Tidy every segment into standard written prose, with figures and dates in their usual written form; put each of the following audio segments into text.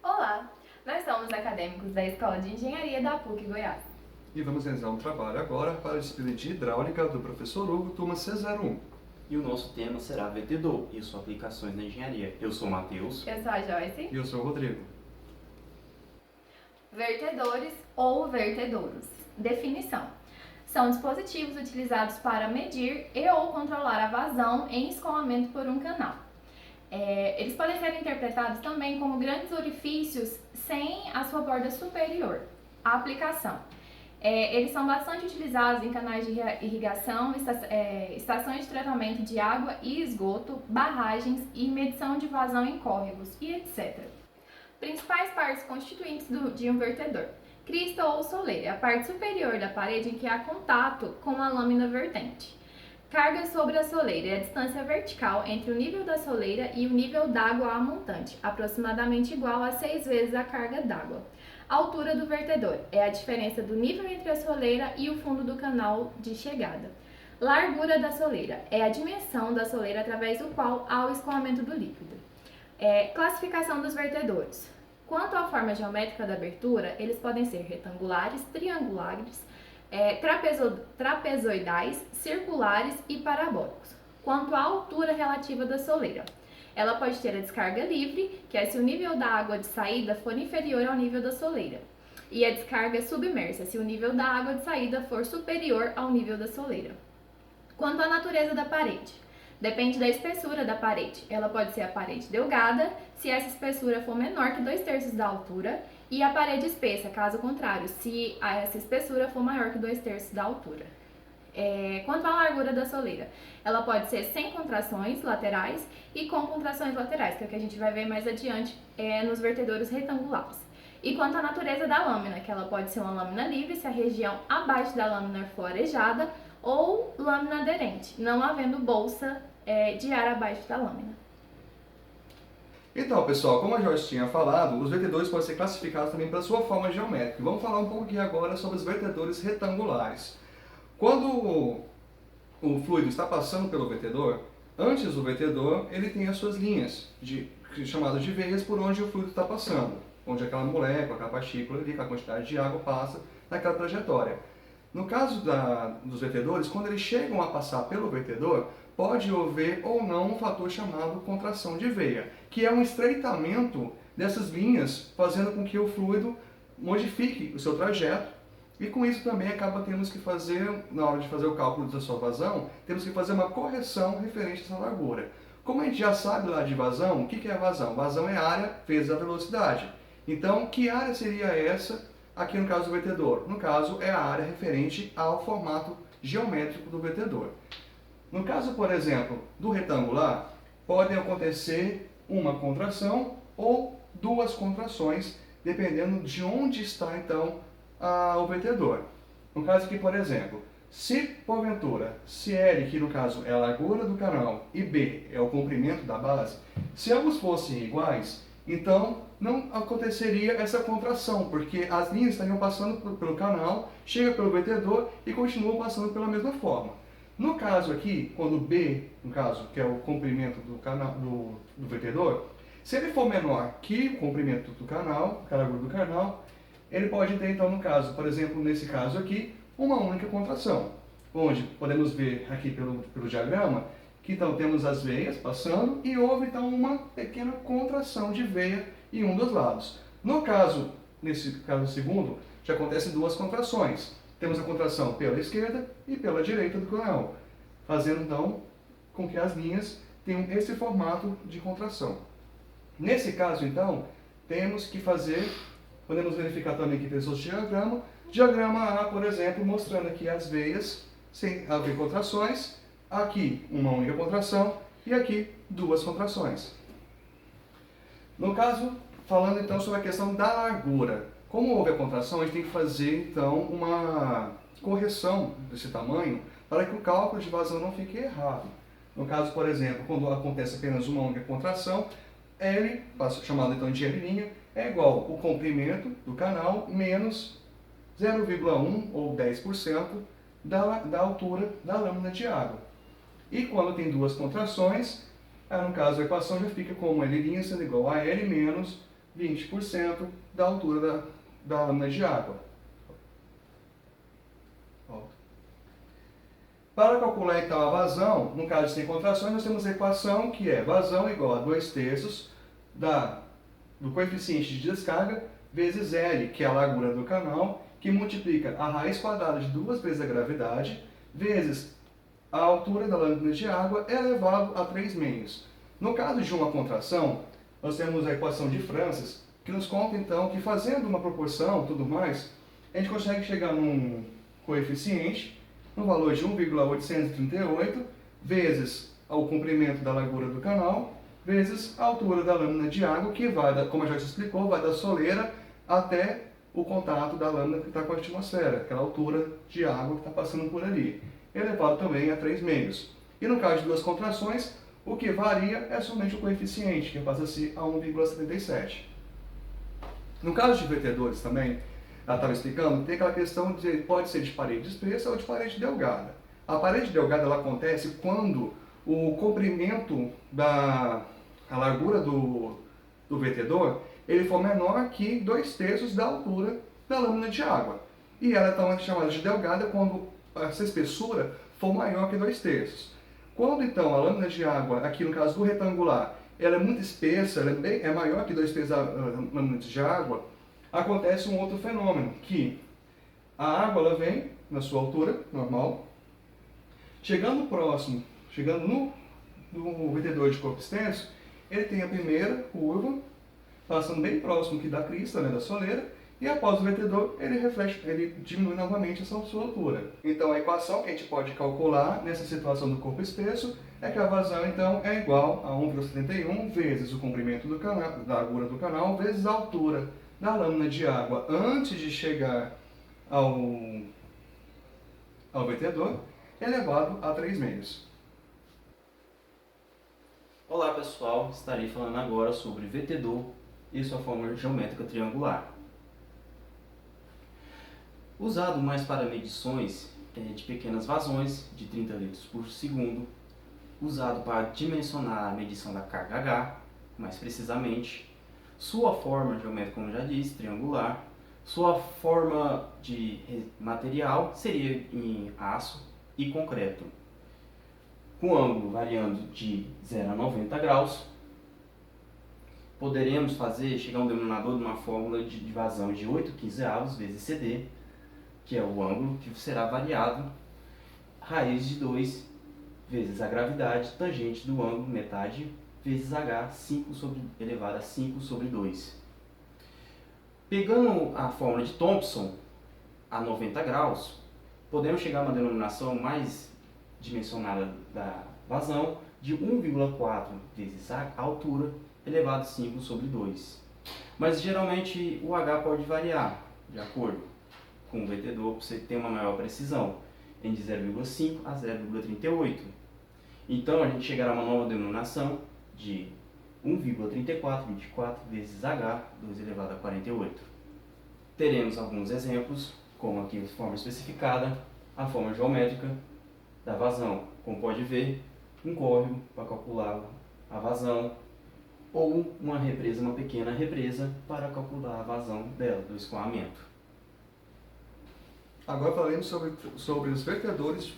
Olá, nós somos acadêmicos da Escola de Engenharia da PUC Goiás. E vamos realizar um trabalho agora para a disciplina de Hidráulica do professor Hugo, turma C01. E o nosso tema será Vertedor e suas aplicações na engenharia. Eu sou o Matheus. Eu sou a Joyce. E eu sou o Rodrigo. Vertedores ou vertedouros. Definição. São dispositivos utilizados para medir e ou controlar a vazão em escoamento por um canal. Eles podem ser interpretados também como grandes orifícios sem a sua borda superior. A aplicação. Eles são bastante utilizados em canais de irrigação, estações de tratamento de água e esgoto, barragens e medição de vazão em córregos e etc. Principais partes constituintes de um vertedor. Crista ou soleira, a parte superior da parede em que há contato com a lâmina vertente. Carga sobre a soleira é a distância vertical entre o nível da soleira e o nível d'água a montante, aproximadamente igual a 6 vezes a carga d'água. A altura do vertedor é a diferença do nível entre a soleira e o fundo do canal de chegada. Largura da soleira é a dimensão da soleira através do qual há o escoamento do líquido. Classificação dos vertedores. Quanto à forma geométrica da abertura, eles podem ser retangulares, triangulares, trapezoidais, circulares e parabólicos. Quanto à altura relativa da soleira, ela pode ter a descarga livre, que é se o nível da água de saída for inferior ao nível da soleira, e a descarga submersa, se o nível da água de saída for superior ao nível da soleira. Quanto à natureza da parede, depende da espessura da parede. Ela pode ser a parede delgada, se essa espessura for menor que 2/3 da altura, e a parede espessa, caso contrário, se essa espessura for maior que 2/3 da altura. Quanto à largura da soleira, ela pode ser sem contrações laterais e com contrações laterais, que é o que a gente vai ver mais adiante nos vertedores retangulares. E quanto à natureza da lâmina, que ela pode ser uma lâmina livre se a região abaixo da lâmina for arejada, ou lâmina aderente, não havendo bolsa de ar abaixo da lâmina. Então, pessoal, como a Joyce tinha falado, os vertedores podem ser classificados também pela sua forma geométrica. Vamos falar um pouco aqui agora sobre os vertedores retangulares. Quando o fluido está passando pelo vertedor, antes do vertedor, ele tem as suas linhas, chamadas de veias, por onde o fluido está passando, onde aquela molécula, aquela partícula ali, aquela quantidade de água passa naquela trajetória. No caso dos vertedores, quando eles chegam a passar pelo vertedor, pode haver ou não um fator chamado contração de veia, que é um estreitamento dessas linhas, fazendo com que o fluido modifique o seu trajeto. E com isso também temos que fazer, na hora de fazer o cálculo da sua vazão, temos que fazer uma correção referente a essa largura. Como a gente já sabe lá de vazão, o que é vazão? Vazão é área vezes a velocidade. Então, que área seria essa aqui no caso do vertedor? No caso, é a área referente ao formato geométrico do vertedor. No caso, por exemplo, do retangular, podem acontecer uma contração ou duas contrações, dependendo de onde está, então, o vertedor. No caso aqui, por exemplo, se porventura, se L, que no caso é a largura do canal, e B é o comprimento da base, se ambos fossem iguais, então não aconteceria essa contração, porque as linhas estariam passando pelo canal, chega pelo vertedor e continuam passando pela mesma forma. No caso aqui, quando B, no caso, que é o comprimento do canal do vertedor, se ele for menor que o comprimento do canal, a largura do canal, ele pode ter, então, no caso, por exemplo, nesse caso aqui, uma única contração, onde podemos ver aqui pelo diagrama que então temos as veias passando e houve então uma pequena contração de veia em um dos lados. No caso, nesse caso segundo, já acontecem duas contrações. Temos a contração pela esquerda e pela direita do canal, fazendo então com que as linhas tenham esse formato de contração. Nesse caso, então, temos que podemos verificar também aqui pelo diagrama. Diagrama A, por exemplo, mostrando aqui as veias sem haver contrações. Aqui uma única contração e aqui duas contrações. No caso, falando então sobre a questão da largura. Como houve a contração, a gente tem que fazer então uma correção desse tamanho para que o cálculo de vazão não fique errado. No caso, por exemplo, quando acontece apenas uma única contração, L, chamado então de L', é igual ao comprimento do canal menos 0,1 ou 10% da altura da lâmina de água. E quando tem duas contrações, no caso a equação já fica como L' sendo igual a L menos 20% da altura da lâmina de água. Para calcular então a vazão, no caso sem contrações, nós temos a equação que é vazão igual a 2/3 do coeficiente de descarga vezes L, que é a largura do canal, que multiplica a raiz quadrada de 2 vezes a gravidade, vezes a altura da lâmina de água elevado a 3/4. No caso de uma contração, nós temos a equação de Francis, que nos conta então que fazendo uma proporção tudo mais, a gente consegue chegar num coeficiente no valor de 1,838 vezes o comprimento da largura do canal, vezes a altura da lâmina de água, que vai, como a Joyce explicou, vai da soleira até o contato da lâmina que está com a atmosfera, aquela altura de água que está passando por ali, elevado também a 3/4. E no caso de duas contrações, o que varia é somente o coeficiente, que passa-se a 1,77. No caso de vertedores também, ela estava explicando, tem aquela questão de pode ser de parede espessa ou de parede delgada. A parede delgada ela acontece quando o comprimento a largura do vertedor ele for menor que 2/3 da altura da lâmina de água. E ela então é chamada de delgada quando essa espessura for maior que 2/3. Quando então a lâmina de água, aqui no caso do retangular, ela é muito espessa, ela é maior que 2/3 da lâmina de água, acontece um outro fenômeno, que a água ela vem na sua altura normal, chegando próximo, chegando no vertedor de corpo extenso, ele tem a primeira curva, passando bem próximo aqui da crista, né, da soleira, e após o vertedor ele diminui novamente essa sua altura. Então a equação que a gente pode calcular nessa situação do corpo espesso é que a vazão então é igual a 1,71 vezes o comprimento do canal, da largura do canal, vezes a altura da lâmina de água antes de chegar ao vertedor, elevado a 3/4. Olá pessoal, estarei falando agora sobre vertedor e sua forma geométrica triangular. Usado mais para medições de pequenas vazões de 30 litros por segundo, usado para dimensionar a medição da carga H, mais precisamente, sua forma geométrica, como já disse, triangular, sua forma de material seria em aço e concreto, com ângulo variando de 0 a 90 graus. Poderemos chegar a um denominador de uma fórmula de vazão de 8/15 vezes CD, que é o ângulo que será variado, raiz de 2 vezes a gravidade, tangente do ângulo, metade, vezes H, 5 elevado a 5/2. Pegando a fórmula de Thomson a 90 graus, podemos chegar a uma denominação mais dimensionada da vazão de 1,4 vezes a altura elevado a 5/2. Mas geralmente o H pode variar de acordo com o vertedor, para você ter uma maior precisão, em de 0,5 a 0,38. Então a gente chegará a uma nova denominação de 1,3424 vezes H, 2 elevado a 48. Teremos alguns exemplos, como aqui a forma especificada, a forma geométrica da vazão, como pode ver, um córrego para calcular a vazão, ou uma represa, uma pequena represa, para calcular a vazão dela, do escoamento. Agora falaremos sobre os vertedores de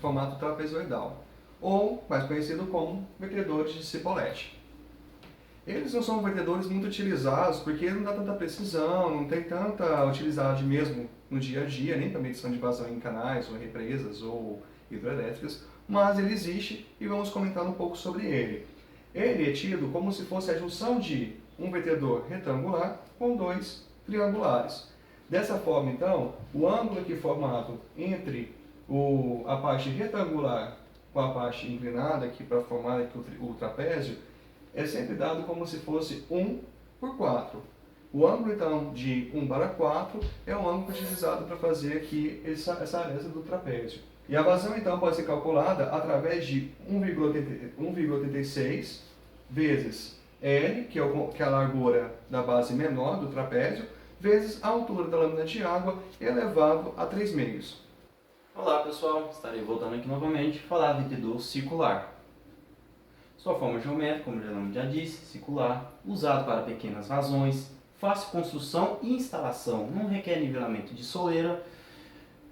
formato trapezoidal, ou mais conhecido como vertedores de cipolletti. Eles não são vertedores muito utilizados porque não dá tanta precisão, não tem tanta utilidade mesmo no dia a dia, nem para medição de vazão em canais, ou represas, ou hidroelétricas, mas ele existe e vamos comentar um pouco sobre ele. Ele é tido como se fosse a junção de um vertedor retangular com dois triangulares. Dessa forma, então, o ângulo aqui formado entre a parte retangular com a parte inclinada aqui para formar aqui o trapézio é sempre dado como se fosse 1/4. O ângulo, então, de 1/4 é o ângulo utilizado para fazer aqui essa aresta do trapézio. E a vazão, então, pode ser calculada através de 1,86 vezes L, que é a largura da base menor do trapézio, vezes a altura da lâmina de água elevado a 3/4. Olá pessoal, estarei voltando aqui novamente para falar do vertedor circular. Sua forma geométrica, como o nome já disse, circular, usado para pequenas vazões, fácil construção e instalação, não requer nivelamento de soleira,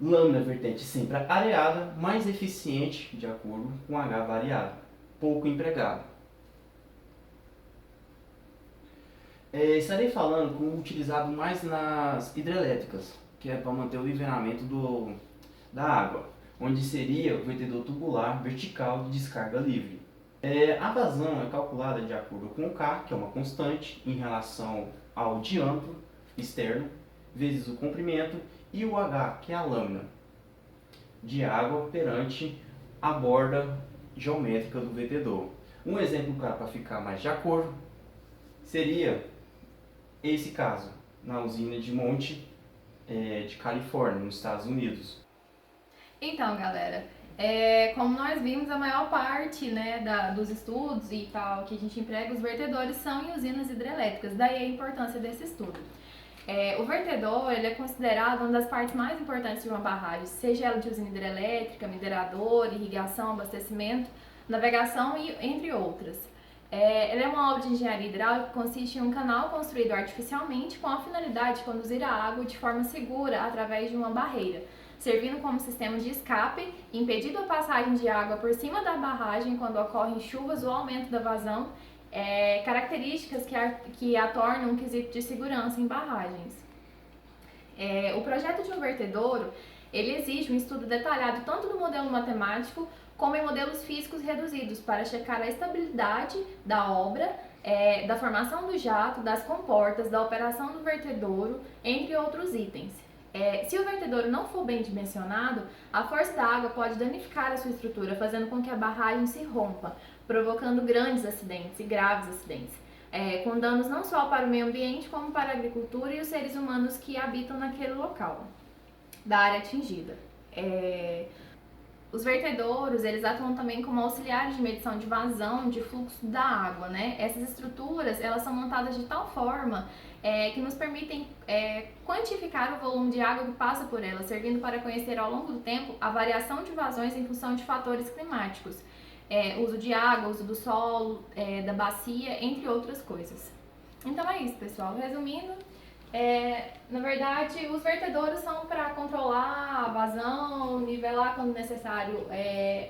lâmina vertente sempre areada, mais eficiente de acordo com H variado, pouco empregado. Estarei falando com o utilizado mais nas hidrelétricas, que é para manter o nivelamento da água, onde seria o vertedor tubular vertical de descarga livre. A vazão é calculada de acordo com o K, que é uma constante, em relação ao diâmetro externo, vezes o comprimento, e o H, que é a lâmina de água perante a borda geométrica do vertedor. Um exemplo para ficar mais de acordo seria esse caso, na usina de Monte de Califórnia, nos Estados Unidos. Então, galera, como nós vimos, a maior parte, né, dos estudos e tal que a gente emprega, os vertedores são em usinas hidrelétricas, daí a importância desse estudo. O vertedor, ele é considerado uma das partes mais importantes de uma barragem, seja ela de usina hidrelétrica, minerador, irrigação, abastecimento, navegação e entre outras. Ele é uma obra de engenharia hidráulica que consiste em um canal construído artificialmente com a finalidade de conduzir a água de forma segura através de uma barreira, servindo como sistema de escape, impedindo a passagem de água por cima da barragem quando ocorrem chuvas ou aumento da vazão, características que a tornam um quesito de segurança em barragens. O projeto de um vertedouro, ele exige um estudo detalhado tanto do modelo matemático como em modelos físicos reduzidos para checar a estabilidade da obra, da formação do jato, das comportas, da operação do vertedouro, entre outros itens. Se o vertedouro não for bem dimensionado, a força da água pode danificar a sua estrutura, fazendo com que a barragem se rompa, provocando grandes acidentes e graves acidentes, com danos não só para o meio ambiente, como para a agricultura e os seres humanos que habitam naquele local, da área atingida. Os vertedouros, eles atuam também como auxiliares de medição de vazão, de fluxo da água, né? Essas estruturas, elas são montadas de tal forma que nos permitem quantificar o volume de água que passa por elas, servindo para conhecer ao longo do tempo a variação de vazões em função de fatores climáticos, uso de água, uso do solo, da bacia, entre outras coisas. Então é isso, pessoal. Resumindo, na verdade, os vertedouros são para controlar a vazão, nivelar quando necessário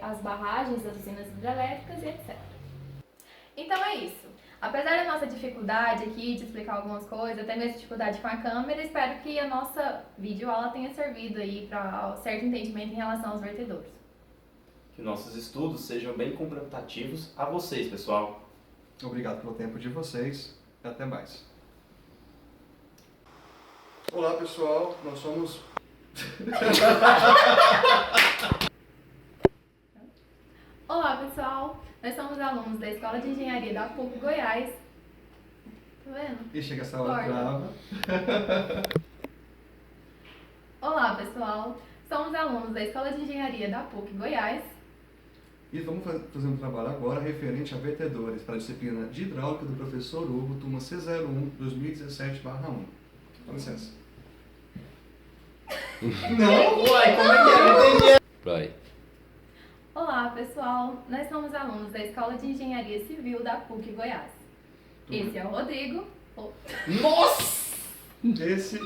as barragens, as usinas hidrelétricas e etc. Então é isso. Apesar da nossa dificuldade aqui de explicar algumas coisas, até mesmo dificuldade com a câmera, espero que a nossa videoaula tenha servido aí para certo entendimento em relação aos vertedouros. Que nossos estudos sejam bem complementativos a vocês, pessoal. Obrigado pelo tempo de vocês e até mais. Olá, pessoal. Nós somos... Olá, pessoal. Nós somos alunos da Escola de Engenharia da PUC Goiás. Tá vendo? E chega essa hora trava. Olá, pessoal. Somos alunos da Escola de Engenharia da PUC Goiás. E vamos fazer um trabalho agora referente a vertedores para a disciplina de hidráulica do professor Hugo, turma C01, 2017/1. Com licença. Não, uai, como é que é? Não entendi. Vai. Olá, pessoal. Nós somos alunos da Escola de Engenharia Civil da PUC Goiás. Esse é o Rodrigo. Nossa! Esse